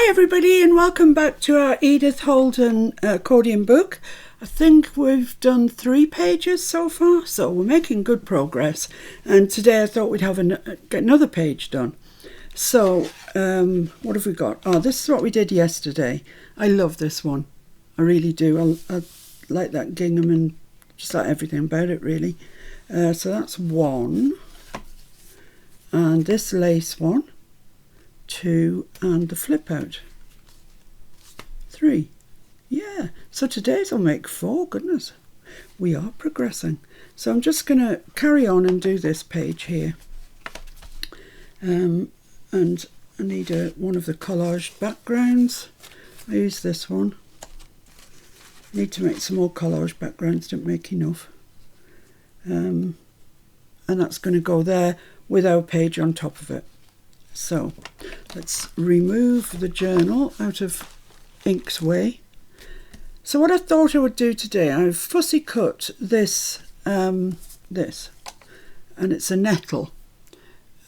Hi everybody and welcome back to our Edith Holden accordion book. I think we've done 3 pages so far, so we're making good progress, and today I thought we'd get another page done. So what have we got? Oh, this is what we did yesterday. I love this one, I really do. I like that gingham and just like everything about it really. So that's 1, and this lace one, 2, and the flip out 3. Yeah, so today's will make 4. Goodness, we are progressing. So I'm just going to carry on and do this page here, and I need one of the collaged backgrounds. I use this one. Need to make some more collage backgrounds, didn't make enough, and that's going to go there with our page on top of it. So let's remove the journal out of Ink's way. So what I thought I would do today, I've fussy cut this, and it's a nettle.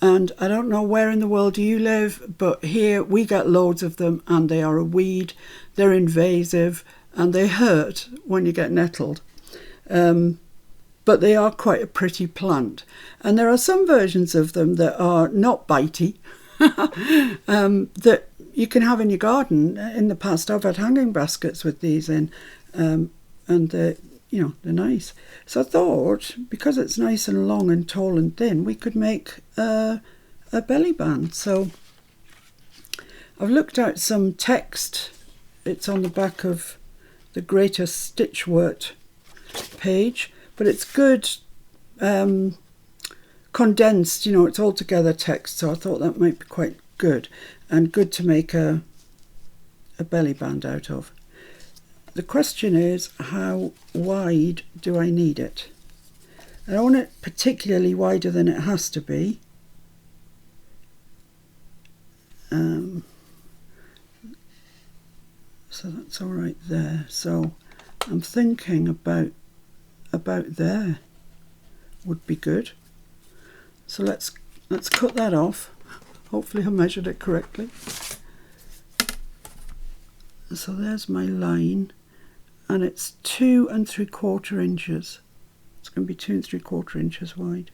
And I don't know where in the world you live, but here we get loads of them, and they are a weed. They're invasive and they hurt when you get nettled. But they are quite a pretty plant. And there are some versions of them that are not bitey, that you can have in your garden. In the past, I've had hanging baskets with these in, and they're nice. So I thought, because it's nice and long and tall and thin, we could make a belly band. So I've looked at some text. It's on the back of the Greater Stitchwort page, but it's good condensed, it's all together text, so I thought that might be quite good and good to make a belly band out of. The question is, how wide do I need it? I don't want it particularly wider than it has to be. So that's all right there. So I'm thinking about there would be good. So let's cut that off. Hopefully I measured it correctly. So there's my line, and it's 2 3/4 inches. It's going to be 2 3/4 inches wide.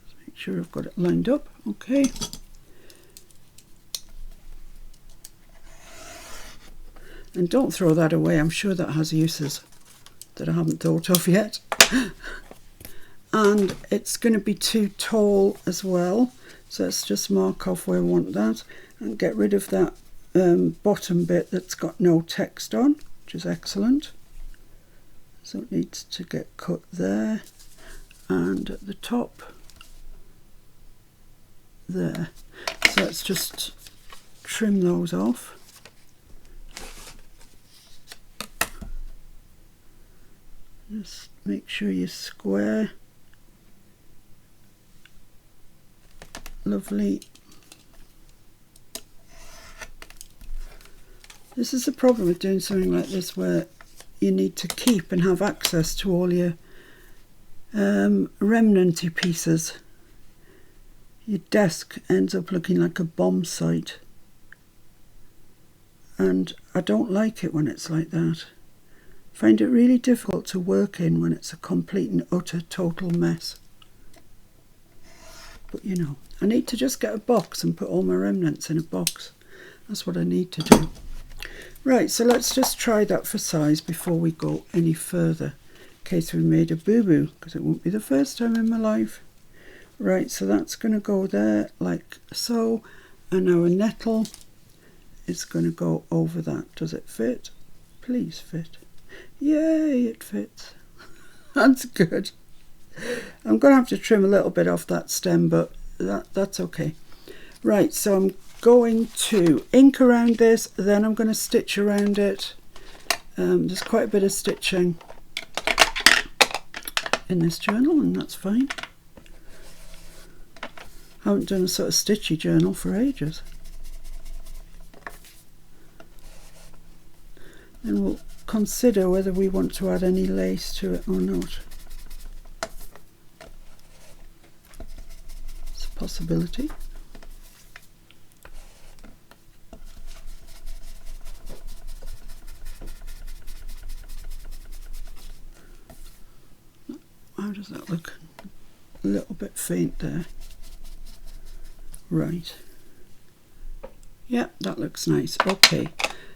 Let's make sure I've got it lined up. Okay. And don't throw that away. I'm sure that has uses that I haven't thought of yet. And it's going to be too tall as well, so let's just mark off where we want that and get rid of that bottom bit that's got no text on, which is excellent. So it needs to get cut there, and at the top there. So let's just trim those off. Just make sure you're square. Lovely. This is the problem with doing something like this, where you need to keep and have access to all your remnanty pieces. Your desk ends up looking like a bomb site, and I don't like it when it's like that. I find it really difficult to work in when it's a complete and utter total mess. But I need to just get a box and put all my remnants in a box. That's what I need to do. Right, so let's just try that for size before we go any further, in case we made a boo-boo, because it won't be the first time in my life. Right, so that's going to go there like so, and our nettle is going to go over that. Does it fit? Please fit. Yay, it fits. That's good. I'm going to have to trim a little bit off that stem, but that's okay. Right, so I'm going to ink around this, then I'm going to stitch around it. There's quite a bit of stitching in this journal, and that's fine. I haven't done a sort of stitchy journal for ages. Then we'll consider whether we want to add any lace to it or not. It's a possibility. faint there. Right. Yep, that looks nice. Okay,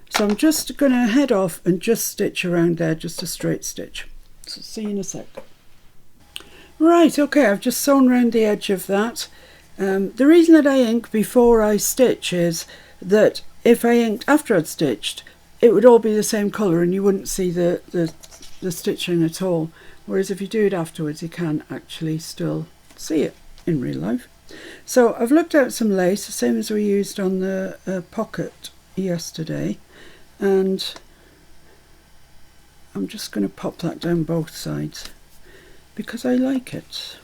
so I'm just going to head off and just stitch around there, just a straight stitch. So see you in a sec. Right, okay, I've just sewn around the edge of that. The reason that I ink before I stitch is that if I inked after I'd stitched, it would all be the same colour and you wouldn't see the stitching at all. Whereas if you do it afterwards, you can actually still see it in real life. So I've looked out some lace, the same as we used on the pocket yesterday, and I'm just going to pop that down both sides because I like it.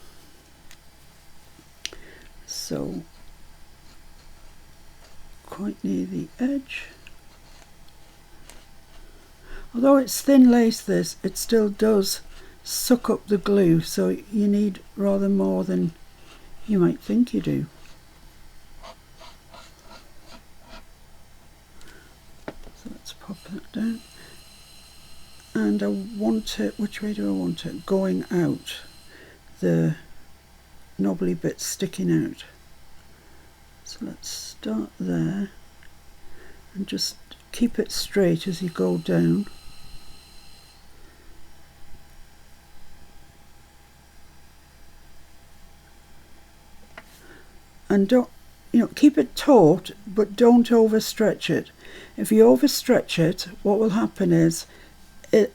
So quite near the edge. Although it's thin lace this, it still does suck up the glue, so you need rather more than you might think you do. So let's pop that down. And I want it, which way do I want it? Going out. The knobbly bit sticking out. So let's start there and just keep it straight as you go down. And don't, keep it taut, but don't overstretch it. If you overstretch it, what will happen is that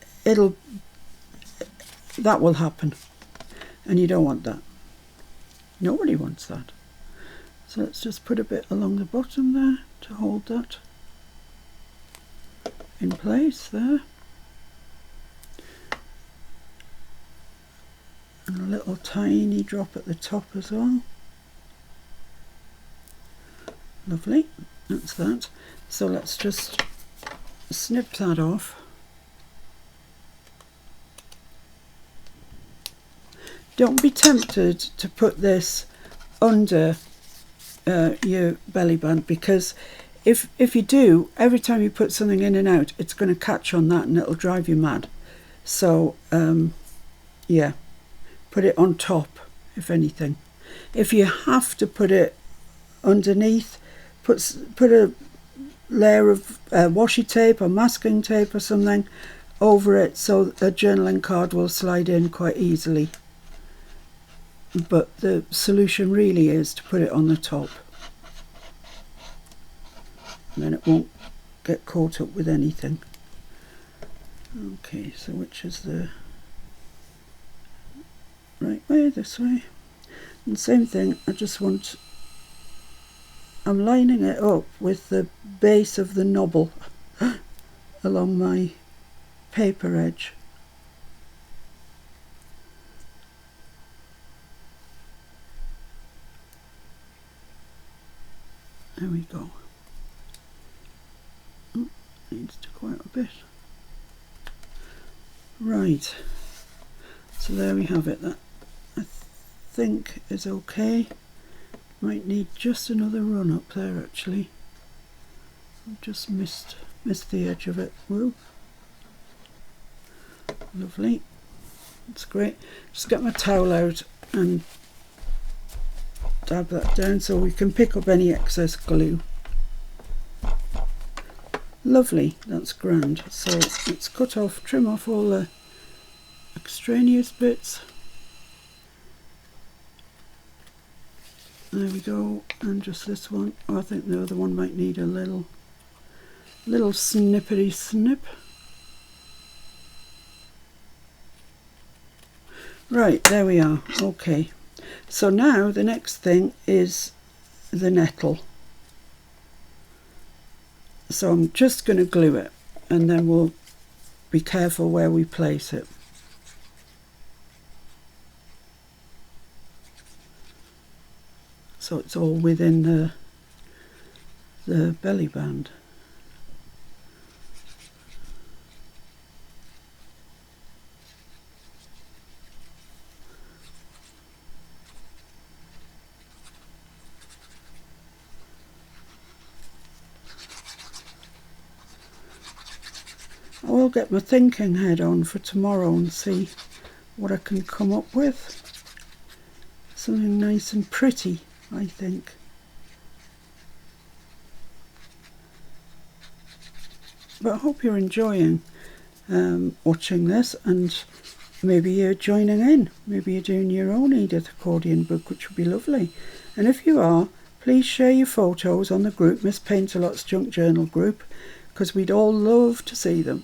will happen, and you don't want that. Nobody wants that. So let's just put a bit along the bottom there to hold that in place there. And a little tiny drop at the top as well. Lovely, that's that. So let's just snip that off. Don't be tempted to put this under your belly band, because if you do, every time you put something in and out, it's going to catch on that and it'll drive you mad. So yeah, put it on top if anything. If you have to put it underneath, put a layer of washi tape or masking tape or something over it so a journaling card will slide in quite easily. But the solution really is to put it on the top, and then it won't get caught up with anything. Okay, so which is the right way? This way. And same thing, I'm lining it up with the base of the knobble along my paper edge. There we go. Oh, needs to go out a bit. Right. So there we have it. That I think is okay. Might need just another run up there actually. I've just missed the edge of it. Whoa. Lovely. That's great. Just get my towel out and dab that down so we can pick up any excess glue. Lovely, that's grand. So let's trim off all the extraneous bits. There we go, and just this one. Oh, I think the other one might need a little snippety snip. Right, there we are. Okay. So now the next thing is the nettle. So I'm just going to glue it, and then we'll be careful where we place it. So it's all within the belly band. I will get my thinking head on for tomorrow and see what I can come up with. something nice and pretty, I think. But I hope you're enjoying watching this, and maybe you're joining in. Maybe you're doing your own Edith accordion book, which would be lovely. And if you are, please share your photos on the group, Miss Paints a Lot's Junk Journal group, because we'd all love to see them.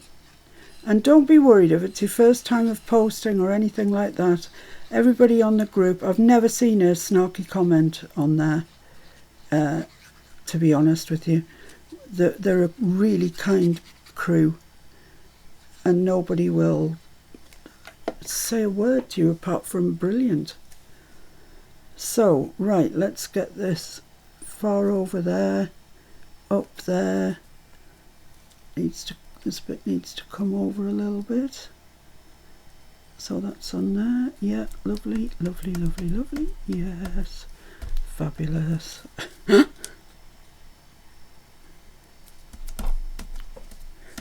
And don't be worried if it's your first time of posting or anything like that. Everybody on the group, I've never seen a snarky comment on there, to be honest with you. They're a really kind crew, and nobody will say a word to you apart from brilliant. So, right, let's get this far over there, up there. This bit needs to come over a little bit. So that's on there. Yeah, lovely, lovely, lovely, lovely. Yes, fabulous.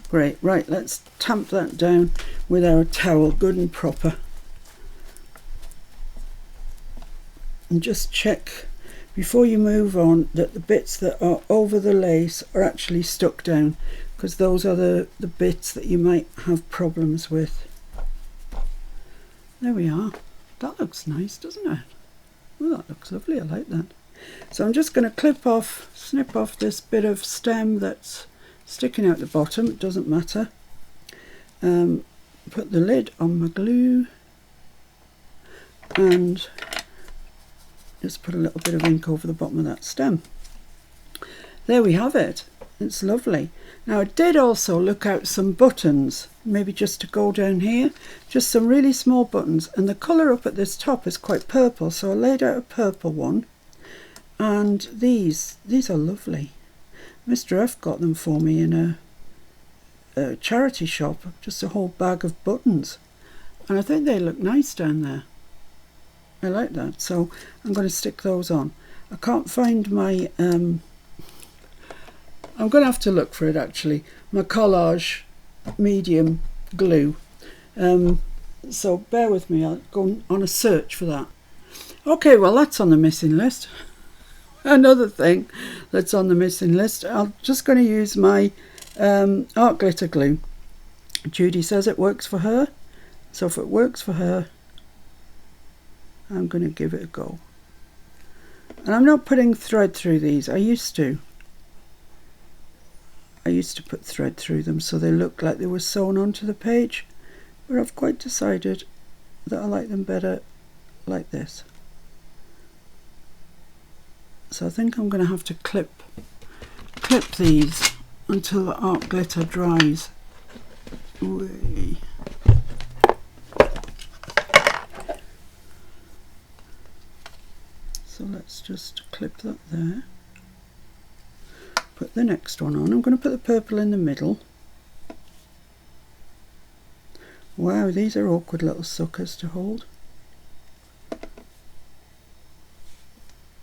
Great, right, let's tamp that down with our towel, good and proper. And just check before you move on that the bits that are over the lace are actually stuck down, because those are the bits that you might have problems with. There we are. That looks nice, doesn't it? Well, that looks lovely, I like that. So I'm just going to snip off this bit of stem that's sticking out the bottom, it doesn't matter. Put the lid on my glue and just put a little bit of ink over the bottom of that stem. There we have it. It's lovely. Now I did also look out some buttons, maybe just to go down here, just some really small buttons, and the colour up at this top is quite purple, so I laid out a purple one, and these are lovely. Mr. F got them for me in a charity shop, just a whole bag of buttons, and I think they look nice down there. I like that, so I'm going to stick those on. I can't find my I'm going to have to look for it actually, my collage medium glue, so bear with me, I'll go on a search for that. Okay, well that's on the missing list. Another thing that's on the missing list, I'm just going to use my art glitter glue. Judy says it works for her, so if it works for her, I'm going to give it a go. And I'm not putting thread through these. I used to put thread through them so they look like they were sewn onto the page, but I've quite decided that I like them better like this. So I think I'm going to have to clip these until the art glitter dries. Whee. So let's just clip that there. Put the next one on. I'm going to put the purple in the middle. Wow, these are awkward little suckers to hold.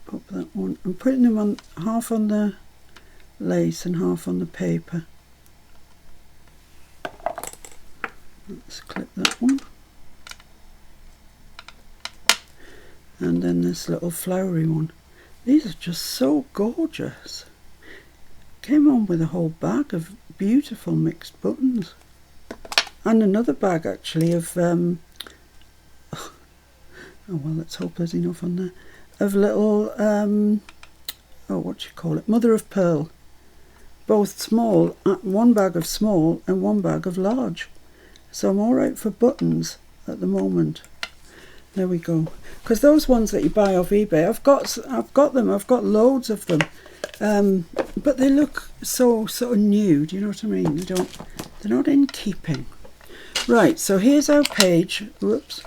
Pop that one. I'm putting them on half on the lace and half on the paper. Let's clip that one. And then this little flowery one. These are just so gorgeous. Came on with a whole bag of beautiful mixed buttons. And another bag actually of, oh well, let's hope there's enough on there, of little, oh what do you call it, mother of pearl. Both small, one bag of small and one bag of large. So I'm alright for buttons at the moment. There we go. Because those ones that you buy off eBay, I've got loads of them. But they look so sort of new, do you know what I mean? They're not in keeping. Right, so here's our page. Whoops.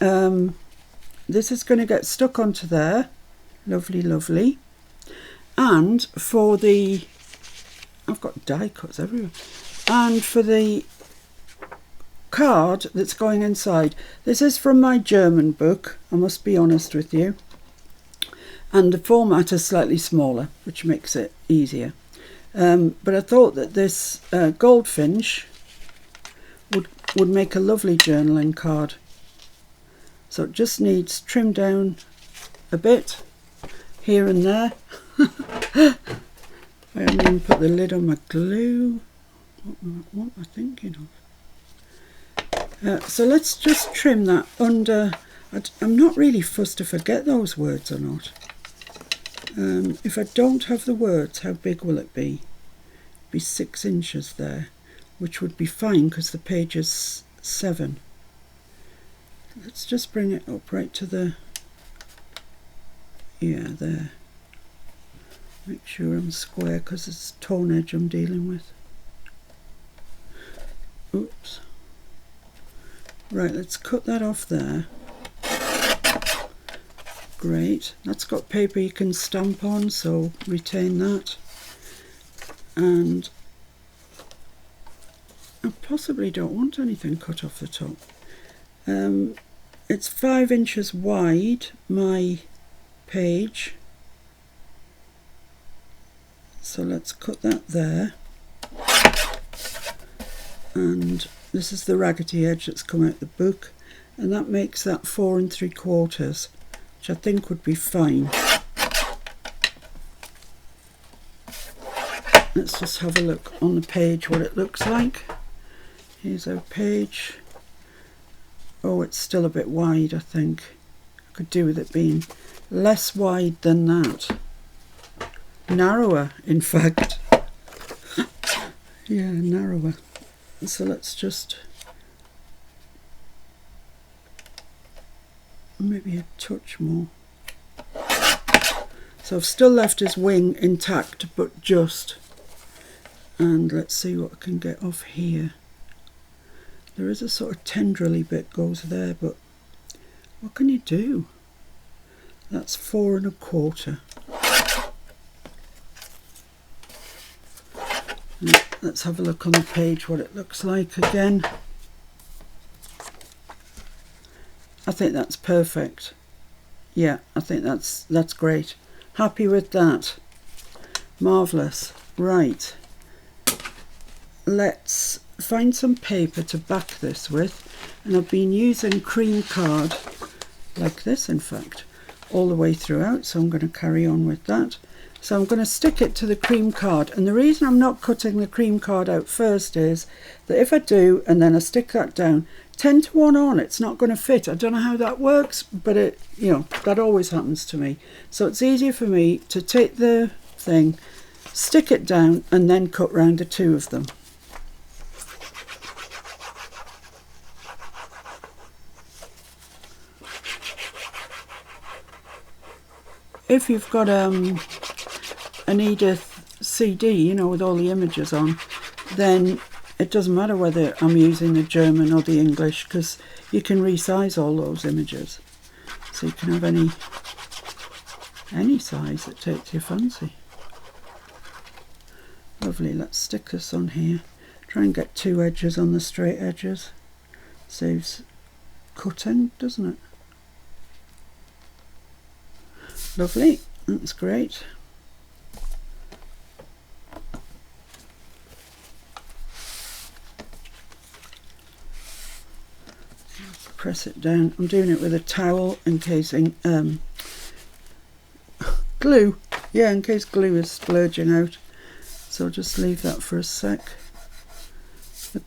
This is going to get stuck onto there. Lovely, lovely. And for the, I've got die cuts everywhere. And for the card that's going inside, this is from my German book, I must be honest with you, and the format is slightly smaller, which makes it easier, but I thought that this goldfinch would make a lovely journaling card. So it just needs trimmed down a bit here and there. I haven't even put the lid on my glue. What am I thinking of? So let's just trim that under. I'm not really fussed if I get those words or not. If I don't have the words, how big will it be? Be 6 inches there, which would be fine because the page is 7. Let's just bring it up right to the, yeah, there. Make sure I'm square because it's tone edge I'm dealing with. Oops. Right, let's cut that off there. Great. That's got paper you can stamp on, so retain that. And I possibly don't want anything cut off the top. It's 5 inches wide, my page. So let's cut that there. And this is the raggedy edge that's come out the book. And that makes that 4 3/4, which I think would be fine. Let's just have a look on the page what it looks like. Here's our page. Oh, it's still a bit wide, I think. I could do with it being less wide than that. Narrower, in fact. Yeah, narrower. So let's just maybe a touch more. So I've still left his wing intact, but just. And let's see what I can get off here. There is a sort of tendrily bit goes there, but what can you do? That's 4 1/4. Let's have a look on the page what it looks like again. I think that's perfect. Yeah, I think that's great. Happy with that. Marvellous. Right. Let's find some paper to back this with. And I've been using cream card, like this in fact, all the way throughout. So I'm going to carry on with that. So I'm going to stick it to the cream card. And the reason I'm not cutting the cream card out first is that if I do, and then I stick that down, 10 to 1 on, it's not going to fit. I don't know how that works, but it, you know, that always happens to me. So it's easier for me to take the thing, stick it down, and then cut round the 2 of them. If you've got an Edith CD, you know, with all the images on, then it doesn't matter whether I'm using the German or the English, because you can resize all those images. So you can have any size that takes your fancy. Lovely, let's stick this on here. Try and get 2 edges on the straight edges. Saves cutting, doesn't it? Lovely, that's great. Press it down. I'm doing it with a towel in case glue. Yeah, in case glue is splurging out. So just leave that for a sec.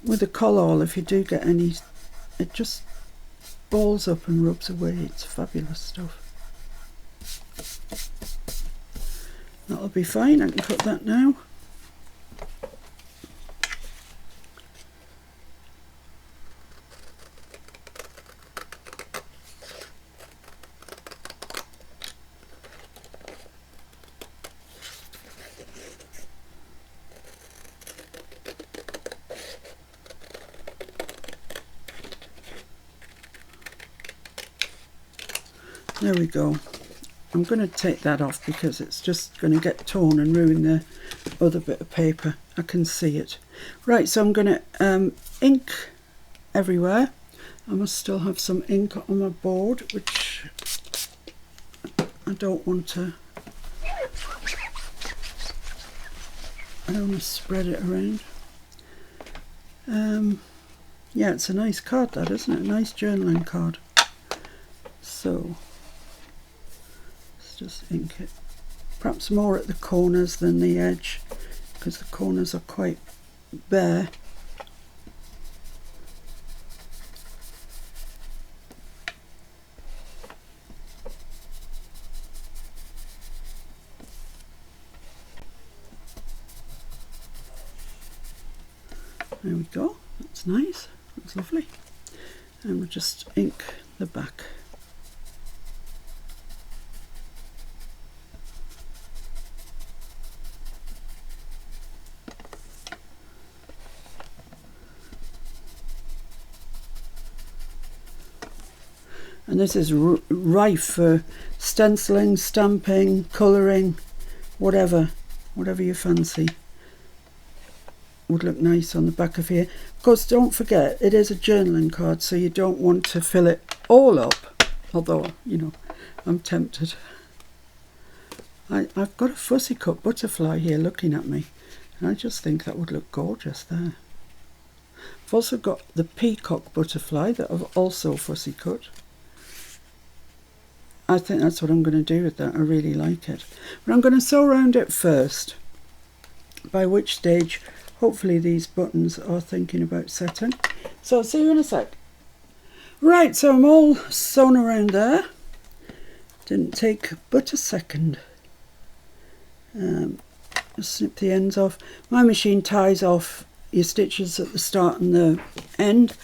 With the collall, if you do get any, it just balls up and rubs away. It's fabulous stuff. That'll be fine. I can cut that now. There we go. I'm going to take that off because it's just going to get torn and ruin the other bit of paper. I can see it. Right, so I'm going to ink everywhere. I must still have some ink on my board, which I don't want to spread it around. Yeah, it's a nice card, that, isn't it? A nice journaling card. So Let's just ink it. Perhaps more at the corners than the edge, because the corners are quite bare. There we go, that's nice, that's lovely. And we'll just ink the back. And this is rife for stenciling, stamping, colouring, whatever you fancy. Would look nice on the back of here. Of course, don't forget, it is a journaling card, so you don't want to fill it all up. Although, you know, I'm tempted. I've got a fussy cut butterfly here looking at me, and I just think that would look gorgeous there. I've also got the peacock butterfly that I've also fussy cut. I think that's what I'm going to do with that. I really like it. But I'm going to sew around it first, by which stage hopefully these buttons are thinking about setting. So I'll see you in a sec. Right, so I'm all sewn around there. Didn't take but a second. Just snip the ends off. My machine ties off your stitches at the start and the end.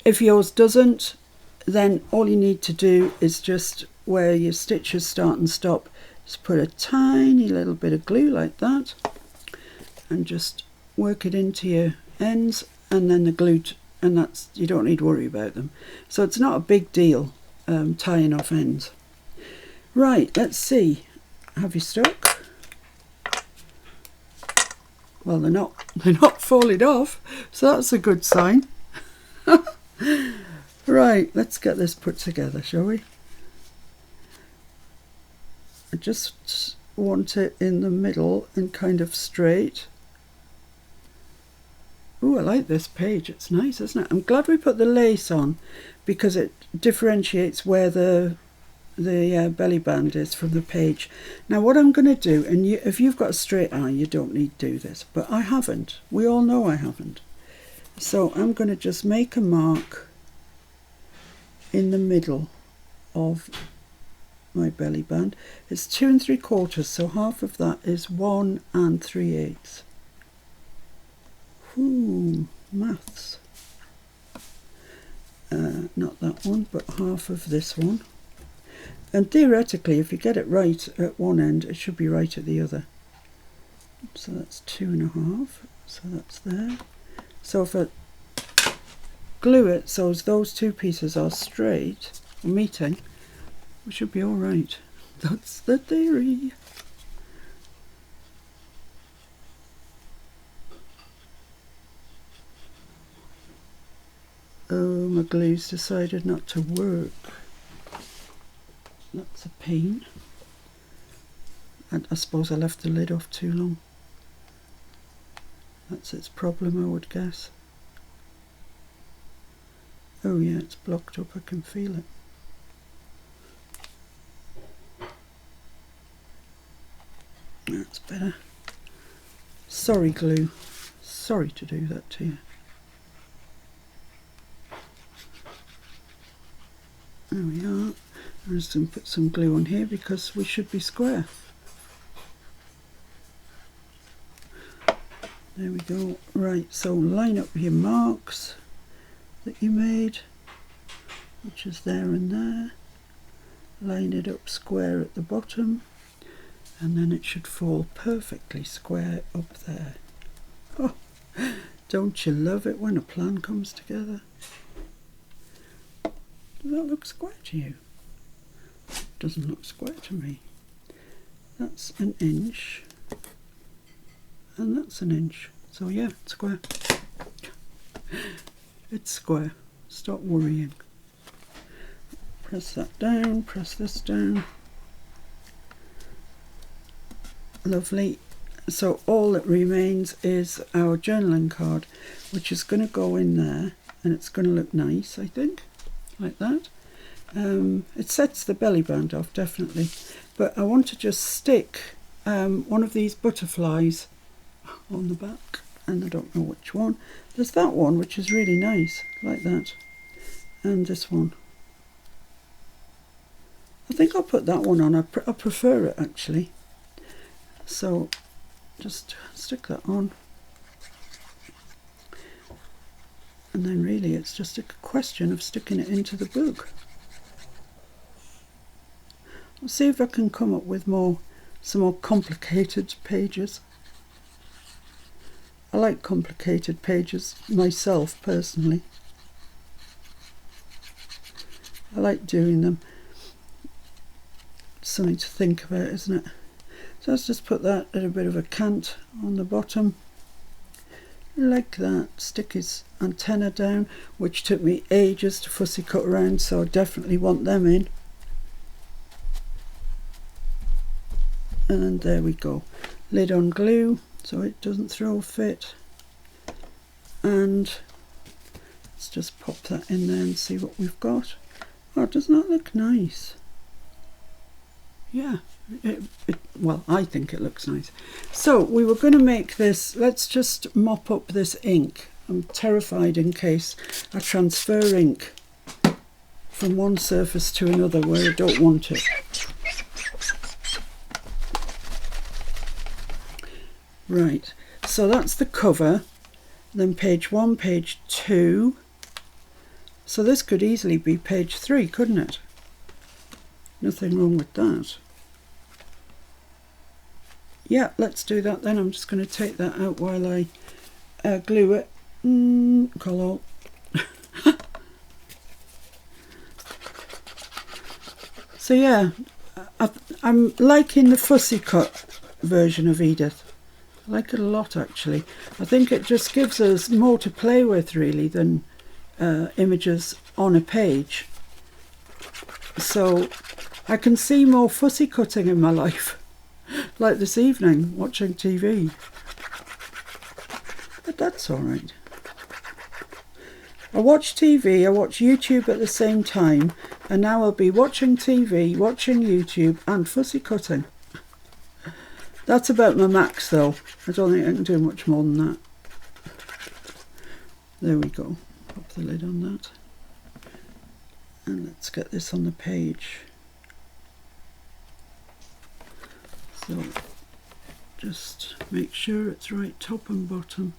If yours doesn't, then all you need to do is just where your stitches start and stop, just put a tiny little bit of glue like that and just work it into your ends, and then the glue, and that's, you don't need to worry about them. So it's not a big deal tying off ends. Right, let's see. Have you stuck? Well, they're not falling off, so that's a good sign. Right, let's get this put together, shall we? I just want it in the middle and kind of straight. Oh, I like this page, it's nice, isn't it? I'm glad we put the lace on, because it differentiates where the belly band is from the page. Now what I'm going to do, and if you've got a straight eye, you don't need to do this, but I haven't. We all know I haven't. So I'm going to just make a mark in the middle of my belly band. It's 2 3/4, so half of that is 1 3/8. Ooh, maths. Not that one, but half of this one. And theoretically, if you get it right at one end, it should be right at the other. So that's 2 1/2. So that's there. So if I glue it so as those two pieces are straight, meeting, we should be all right. That's the theory. Oh, my glue's decided not to work. That's a pain. And I suppose I left the lid off too long. That's its problem, I would guess. Oh yeah, it's blocked up, I can feel it. That's better. Sorry, glue. Sorry to do that to you. There we are. I'm just going to put some glue on here because we should be square. There we go. Right, so line up your marks that you made, which is there and there. Line it up square at the bottom, and then it should fall perfectly square up there. Oh, don't you love it when a plan comes together? Does that look square to you? Doesn't look square to me. That's 1 inch, and that's 1 inch. So yeah, it's square. It's square. Stop worrying. Press that down, press this down. Lovely. So all that remains is our journaling card, which is going to go in there, and it's going to look nice, I think, like that. It sets the belly band off, definitely, but I want to just stick one of these butterflies on the back, and I don't know which one. There's that one which is really nice, like that, and this one. I think I'll put that one on. I prefer it actually. So just stick that on, and then really it's just a question of sticking it into the book. I'll see if I can come up with some more complicated pages. I like complicated pages myself personally. I like doing them. Something to think about, isn't it? So let's just put that at a bit of a cant on the bottom, like that. Stick his antenna down, which took me ages to fussy cut around, so I definitely want them in. And there we go. Lid on glue so it doesn't throw a fit. And let's just pop that in there and see what we've got. Oh, doesn't that look nice? Yeah, well, I think it looks nice. So we were going to make this, let's just mop up this ink. I'm terrified in case I transfer ink from one surface to another where I don't want it. Right, so that's the cover, then page 1, page 2. So this could easily be page 3, couldn't it? Nothing wrong with that. Yeah, let's do that then. I'm just going to take that out while I glue it. Colour. So yeah, I'm liking the fussy cut version of Edith. I like it a lot actually. I think it just gives us more to play with really than images on a page. So I can see more fussy cutting in my life, like this evening watching TV. But that's alright. I watch TV, I watch YouTube at the same time, and now I'll be watching TV, watching YouTube and fussy cutting. That's about my max though. I don't think I can do much more than that. There we go. Pop the lid on that. And let's get this on the page. So just make sure it's right top and bottom.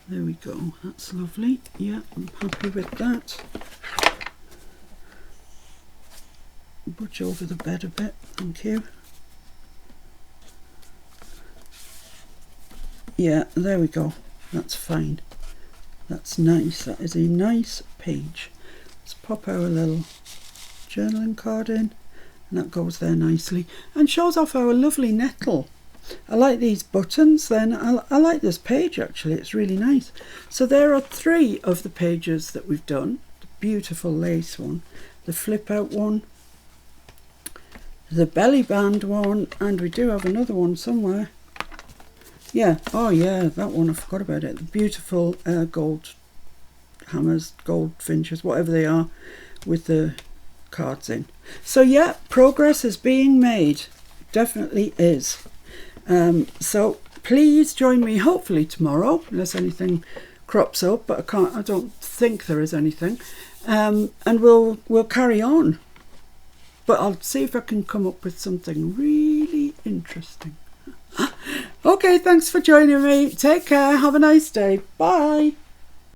There we go. That's lovely. Yeah, I'm happy with that. Butch over the bed a bit, thank you. Yeah, there we go. That's fine. That's nice. That is a nice page. Let's pop our little journaling card in, and that goes there nicely and shows off our lovely nettle. I like these buttons. Then I like this page actually. It's really nice. So there are 3 of the pages that we've done. The beautiful lace one, the flip out one, the belly band one, and we do have another one somewhere. Yeah, oh yeah, that one, I forgot about it. The beautiful gold hammers, gold finches, whatever they are, with the cards in. So yeah, progress is being made. Definitely is. So please join me hopefully tomorrow, unless anything crops up, but I don't think there is anything. And we'll carry on. But I'll see if I can come up with something really interesting. Okay, thanks for joining me. Take care. Have a nice day. Bye.